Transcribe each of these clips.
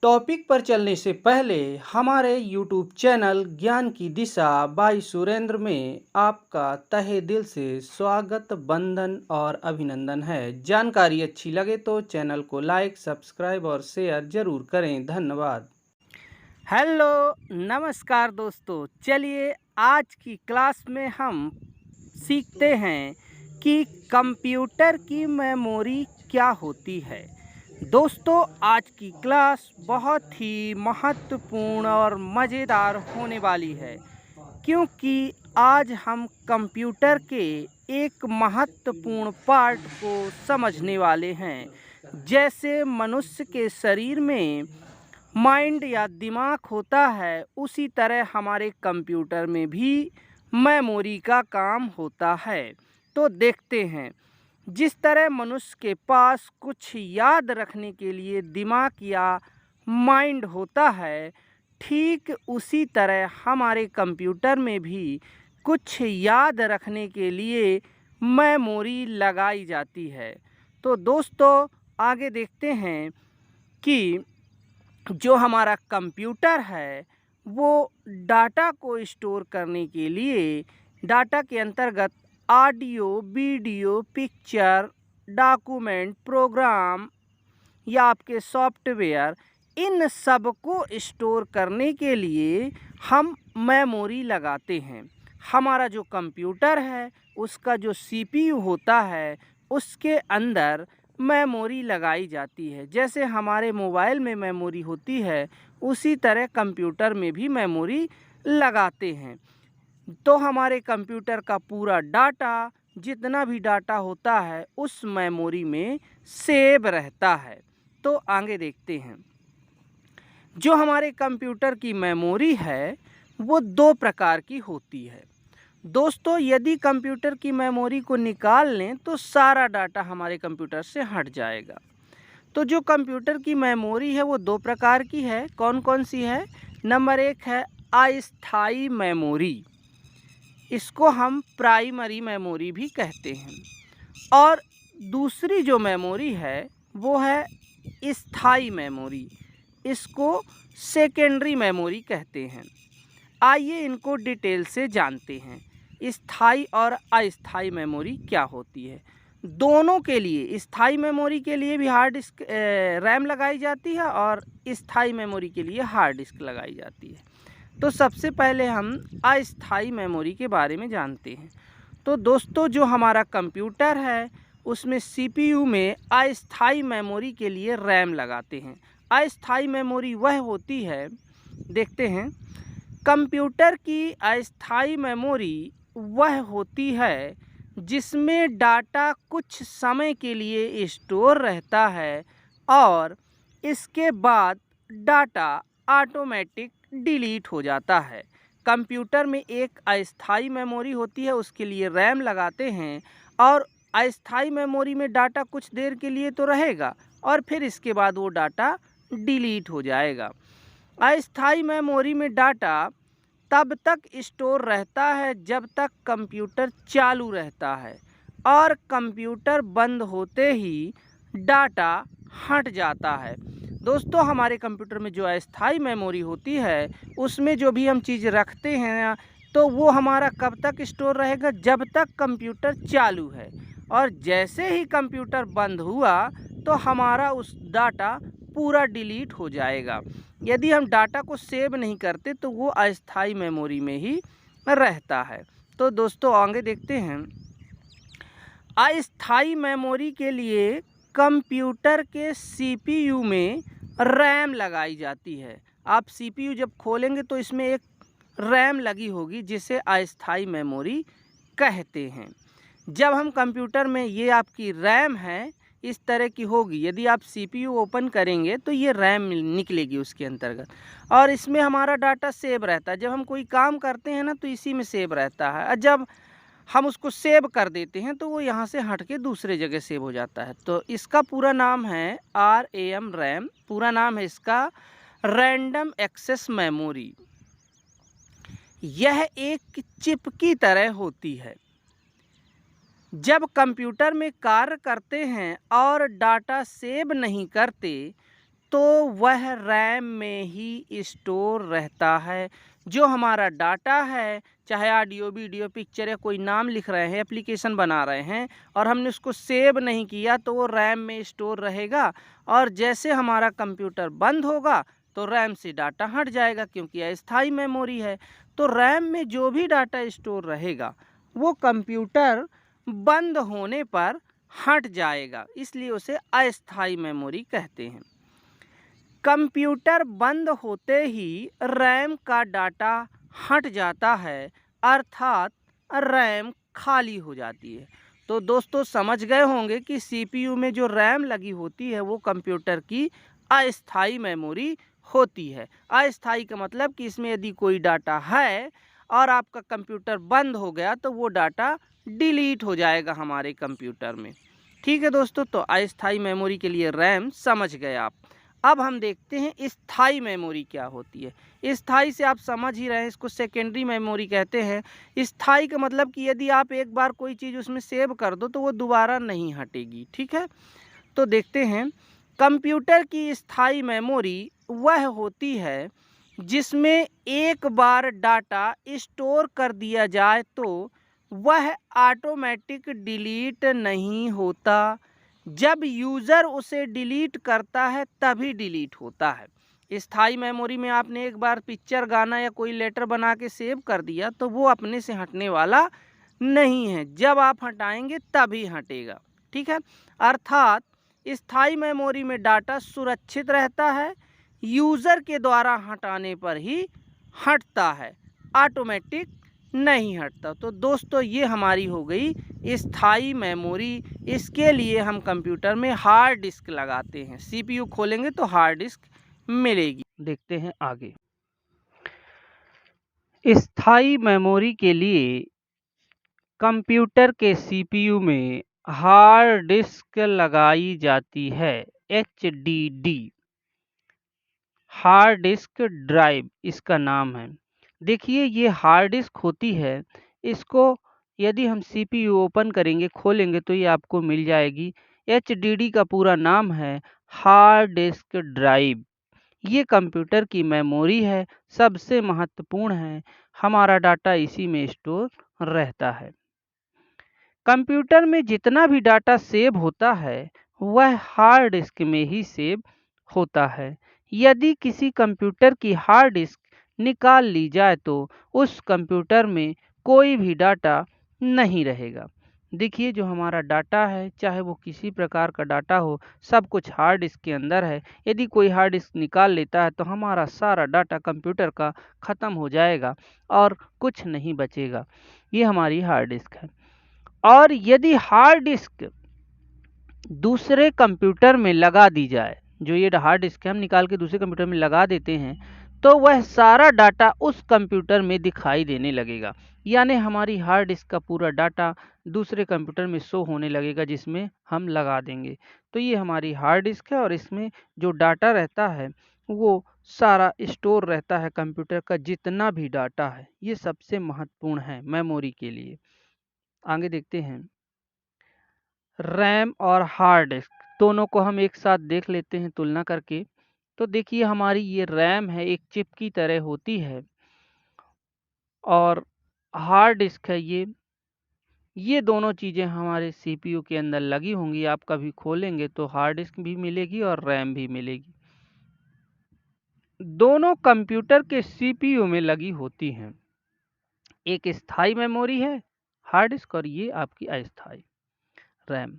Topic पर चलने से पहले हमारे YouTube चैनल ज्ञान की दिशा बाई सुरेंद्र में आपका तहे दिल से स्वागत, वंदन और अभिनंदन है। जानकारी अच्छी लगे तो चैनल को लाइक, सब्सक्राइब और शेयर जरूर करें। धन्यवाद। हेलो, नमस्कार दोस्तों। चलिए आज की क्लास में हम सीखते हैं कि कंप्यूटर की मेमोरी क्या होती है। दोस्तों, आज की क्लास बहुत ही महत्वपूर्ण और मज़ेदार होने वाली है, क्योंकि आज हम कंप्यूटर के एक महत्वपूर्ण पार्ट को समझने वाले हैं। जैसे मनुष्य के शरीर में माइंड या दिमाग होता है, उसी तरह हमारे कंप्यूटर में भी मेमोरी का काम होता है। तो देखते हैं, जिस तरह मनुष्य के पास कुछ याद रखने के लिए दिमाग या माइंड होता है, ठीक उसी तरह हमारे कंप्यूटर में भी कुछ याद रखने के लिए मेमोरी लगाई जाती है। तो दोस्तों, आगे देखते हैं कि जो हमारा कंप्यूटर है वो डाटा को स्टोर करने के लिए डाटा के अंतर्गत audio, video, picture, document, program या आपके सॉफ्टवेयर, इन सब को स्टोर करने के लिए हम मेमोरी लगाते हैं। हमारा जो कंप्यूटर है उसका जो सीपीयू होता है उसके अंदर मेमोरी लगाई जाती है। जैसे हमारे मोबाइल में मेमोरी होती है, उसी तरह कंप्यूटर में भी मेमोरी लगाते हैं। तो हमारे कंप्यूटर का पूरा डाटा, जितना भी डाटा होता है, उस मेमोरी में सेव रहता है। तो आगे देखते हैं, जो हमारे कंप्यूटर की मेमोरी है वो दो प्रकार की होती है। दोस्तों, यदि कंप्यूटर की मेमोरी को निकाल लें तो सारा डाटा हमारे कंप्यूटर से हट जाएगा। तो जो कंप्यूटर की मेमोरी है वो दो प्रकार की है। कौन कौन सी है? नंबर एक है अस्थाई मेमोरी, इसको हम प्राइमरी मेमोरी भी कहते हैं। और दूसरी जो मेमोरी है वो है स्थाई मेमोरी, इसको सेकेंडरी मेमोरी कहते हैं। आइए इनको डिटेल से जानते हैं। स्थाई और अस्थाई मेमोरी क्या होती है। दोनों के लिए, स्थाई मेमोरी के लिए भी हार्ड डिस्क रैम लगाई जाती है और स्थाई मेमोरी के लिए हार्ड डिस्क लगाई जाती है। तो सबसे पहले हम अस्थाई मेमोरी के बारे में जानते हैं। तो दोस्तों, जो हमारा कंप्यूटर है उसमें सीपीयू में अस्थाई मेमोरी के लिए रैम लगाते हैं। अस्थाई मेमोरी वह होती है, देखते हैं, कंप्यूटर की अस्थाई मेमोरी वह होती है जिसमें डाटा कुछ समय के लिए स्टोर रहता है और इसके बाद डाटा ऑटोमेटिक डिलीट हो जाता है। कंप्यूटर में एक अस्थाई मेमोरी होती है, उसके लिए रैम लगाते हैं और अस्थाई मेमोरी में डाटा कुछ देर के लिए तो रहेगा और फिर इसके बाद वो डाटा डिलीट हो जाएगा। अस्थाई मेमोरी में डाटा तब तक स्टोर रहता है जब तक कंप्यूटर चालू रहता है और कंप्यूटर बंद होते ही डाटा हट जाता है। दोस्तों, हमारे कंप्यूटर में जो अस्थाई मेमोरी होती है उसमें जो भी हम चीज़ रखते हैं तो वो हमारा कब तक स्टोर रहेगा? जब तक कंप्यूटर चालू है, और जैसे ही कंप्यूटर बंद हुआ तो हमारा उस डाटा पूरा डिलीट हो जाएगा। यदि हम डाटा को सेव नहीं करते तो वो अस्थाई मेमोरी में ही रहता है। तो दोस्तों, आगे देखते हैं, अस्थाई मेमोरी के लिए कंप्यूटर के सीपीयू में रैम लगाई जाती है। आप सीपीयू जब खोलेंगे तो इसमें एक रैम लगी होगी जिसे अस्थाई मेमोरी कहते हैं। जब हम कंप्यूटर में, ये आपकी रैम है, इस तरह की होगी। यदि आप सीपीयू ओपन करेंगे तो ये रैम निकलेगी उसके अंतर्गत और इसमें हमारा डाटा सेव रहता है। जब हम कोई काम करते हैं ना तो इसी में सेव रहता है, और जब हम उसको सेव कर देते हैं तो वो यहाँ से हट के दूसरे जगह सेव हो जाता है। तो इसका पूरा नाम है RAM, रैम। पूरा नाम है इसका रैंडम एक्सेस मेमोरी। यह एक चिप की तरह होती है। जब कंप्यूटर में कार्य करते हैं और डाटा सेव नहीं करते तो वह रैम में ही स्टोर रहता है। जो हमारा डाटा है, चाहे ऑडियो, वीडियो, पिक्चर या कोई नाम लिख रहे हैं, एप्लीकेशन बना रहे हैं और हमने उसको सेव नहीं किया तो वो रैम में स्टोर रहेगा। और जैसे हमारा कंप्यूटर बंद होगा तो रैम से डाटा हट जाएगा, क्योंकि अस्थायी मेमोरी है। तो रैम में जो भी डाटा स्टोर रहेगा वो कंप्यूटर बंद होने पर हट जाएगा, इसलिए उसे अस्थायी मेमोरी कहते हैं। कंप्यूटर बंद होते ही रैम का डाटा हट जाता है, अर्थात रैम खाली हो जाती है। तो दोस्तों समझ गए होंगे कि सीपीयू में जो रैम लगी होती है वो कंप्यूटर की अस्थायी मेमोरी होती है। अस्थायी का मतलब कि इसमें यदि कोई डाटा है और आपका कंप्यूटर बंद हो गया तो वो डाटा डिलीट हो जाएगा हमारे कंप्यूटर में। ठीक है दोस्तों, तो अस्थायी मेमोरी के लिए रैम समझ गए आप। अब हम देखते हैं स्थायी मेमोरी क्या होती है। स्थायी से आप समझ ही रहे हैं, इसको सेकेंडरी मेमोरी कहते हैं। स्थायी का मतलब कि यदि आप एक बार कोई चीज़ उसमें सेव कर दो तो वो दोबारा नहीं हटेगी। ठीक है, तो देखते हैं। कंप्यूटर की स्थायी मेमोरी वह होती है जिसमें एक बार डाटा स्टोर कर दिया जाए तो वह ऑटोमेटिक डिलीट नहीं होता। जब यूज़र उसे डिलीट करता है तभी डिलीट होता है। स्थायी मेमोरी में आपने एक बार पिक्चर, गाना या कोई लेटर बना के सेव कर दिया तो वो अपने से हटने वाला नहीं है, जब आप हटाएंगे तभी हटेगा। ठीक है, अर्थात स्थायी मेमोरी में डाटा सुरक्षित रहता है, यूज़र के द्वारा हटाने पर ही हटता है, ऑटोमेटिक नहीं हटता। तो दोस्तों ये हमारी हो गई स्थायी मेमोरी। इसके लिए हम कंप्यूटर में हार्ड डिस्क लगाते हैं। सीपीयू खोलेंगे तो हार्ड डिस्क मिलेगी। देखते हैं आगे। स्थायी मेमोरी के लिए कंप्यूटर के सीपीयू में हार्ड डिस्क लगाई जाती है। एचडीडी, हार्ड डिस्क ड्राइव इसका नाम है। देखिए ये हार्ड डिस्क होती है, इसको यदि हम सीपीयू ओपन करेंगे, खोलेंगे तो ये आपको मिल जाएगी। एचडीडी का पूरा नाम है हार्ड डिस्क ड्राइव। ये कंप्यूटर की मेमोरी है, सबसे महत्वपूर्ण है। हमारा डाटा इसी में स्टोर रहता है। कंप्यूटर में जितना भी डाटा सेव होता है वह हार्ड डिस्क में ही सेव होता है। यदि किसी कंप्यूटर की हार्ड डिस्क निकाल ली जाए तो उस कंप्यूटर में कोई भी डाटा नहीं रहेगा। देखिए जो हमारा डाटा है, चाहे वो किसी प्रकार का डाटा हो, सब कुछ हार्ड डिस्क के अंदर है। यदि कोई हार्ड डिस्क निकाल लेता है तो हमारा सारा डाटा कंप्यूटर का ख़त्म हो जाएगा और कुछ नहीं बचेगा। ये हमारी हार्ड डिस्क है। और यदि हार्ड डिस्क दूसरे कंप्यूटर में लगा दी जाए, जो ये हार्ड डिस्क है हम निकाल के दूसरे कंप्यूटर में लगा देते हैं, तो वह सारा डाटा उस कंप्यूटर में दिखाई देने लगेगा। यानी हमारी हार्ड डिस्क का पूरा डाटा दूसरे कंप्यूटर में शो होने लगेगा जिसमें हम लगा देंगे। तो ये हमारी हार्ड डिस्क है और इसमें जो डाटा रहता है वो सारा स्टोर रहता है। कंप्यूटर का जितना भी डाटा है ये सबसे महत्वपूर्ण है मेमोरी के लिए। आगे देखते हैं। रैम और हार्ड डिस्क दोनों को हम एक साथ देख लेते हैं तुलना करके। तो देखिए हमारी ये रैम है, एक चिप की तरह होती है, और हार्ड डिस्क है ये दोनों चीज़ें हमारे सीपीयू के अंदर लगी होंगी। आप कभी खोलेंगे तो हार्ड डिस्क भी मिलेगी और रैम भी मिलेगी। दोनों कंप्यूटर के सीपीयू में लगी होती हैं। एक स्थायी मेमोरी है हार्ड डिस्क और ये आपकी अस्थायी रैम।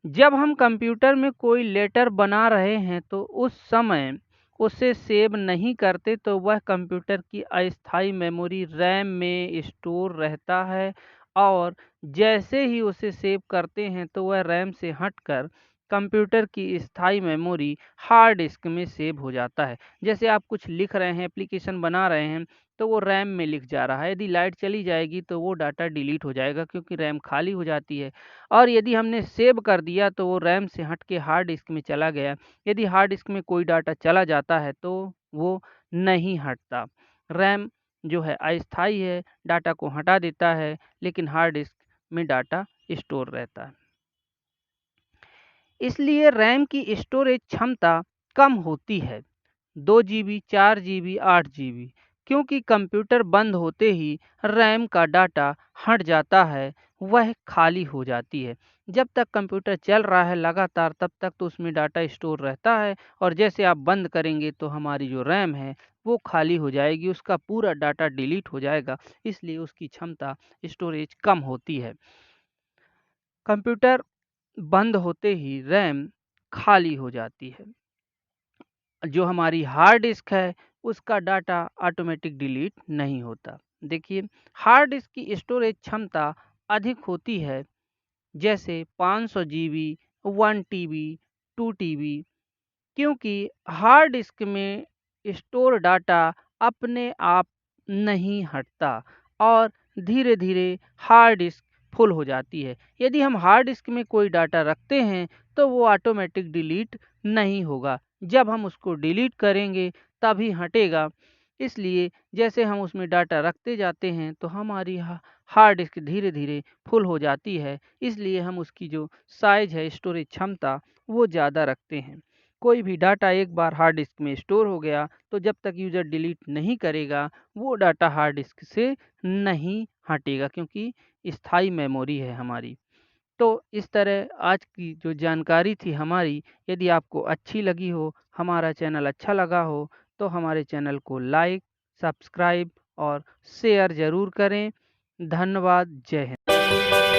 जब हम कंप्यूटर में कोई लेटर बना रहे हैं तो उस समय उसे सेव नहीं करते तो वह कंप्यूटर की अस्थायी मेमोरी रैम में स्टोर रहता है, और जैसे ही उसे सेव करते हैं तो वह रैम से हटकर कंप्यूटर की स्थायी मेमोरी हार्ड डिस्क में सेव हो जाता है। जैसे आप कुछ लिख रहे हैं, एप्लीकेशन बना रहे हैं, तो वो रैम में लिख जा रहा है। यदि लाइट चली जाएगी तो वो डाटा डिलीट हो जाएगा क्योंकि रैम खाली हो जाती है। और यदि हमने सेव कर दिया तो वो रैम से हट के हार्ड डिस्क में चला गया। यदि हार्ड डिस्क में कोई डाटा चला जाता है तो वो नहीं हटता। रैम जो है अस्थायी है, डाटा को हटा देता है, लेकिन हार्ड डिस्क में डाटा स्टोर रहता है। इसलिए रैम की स्टोरेज क्षमता कम होती है, 2 जीबी, 4 जीबी, 8 जीबी, क्योंकि कंप्यूटर बंद होते ही रैम का डाटा हट जाता है, वह खाली हो जाती है। जब तक कंप्यूटर चल रहा है लगातार तब तक तो उसमें डाटा स्टोर रहता है और जैसे आप बंद करेंगे तो हमारी जो रैम है वो खाली हो जाएगी, उसका पूरा डाटा डिलीट हो जाएगा, इसलिए उसकी क्षमता स्टोरेज कम होती है। कंप्यूटर बंद होते ही रैम खाली हो जाती है। जो हमारी हार्ड डिस्क है उसका डाटा ऑटोमेटिक डिलीट नहीं होता। देखिए, हार्ड डिस्क की स्टोरेज क्षमता अधिक होती है, जैसे 500 जीबी, 1 टीबी, 2 टीबी, क्योंकि हार्ड डिस्क में स्टोर डाटा अपने आप नहीं हटता और धीरे धीरे हार्ड डिस्क फुल हो जाती है। यदि हम हार्ड डिस्क में कोई डाटा रखते हैं तो वो ऑटोमेटिक डिलीट नहीं होगा, जब हम उसको डिलीट करेंगे तभी हटेगा। इसलिए जैसे हम उसमें डाटा रखते जाते हैं तो हमारी हार्ड डिस्क धीरे धीरे फुल हो जाती है, इसलिए हम उसकी जो साइज है, स्टोरेज क्षमता, वो ज़्यादा रखते हैं। कोई भी डाटा एक बार हार्ड डिस्क में स्टोर हो गया तो जब तक यूज़र डिलीट नहीं करेगा वो डाटा हार्ड डिस्क से नहीं हटेगा, क्योंकि स्थायी मेमोरी है हमारी। तो इस तरह आज की जो जानकारी थी हमारी, यदि आपको अच्छी लगी हो, हमारा चैनल अच्छा लगा हो, तो हमारे चैनल को लाइक, सब्सक्राइब और शेयर ज़रूर करें। धन्यवाद। जय हिंद।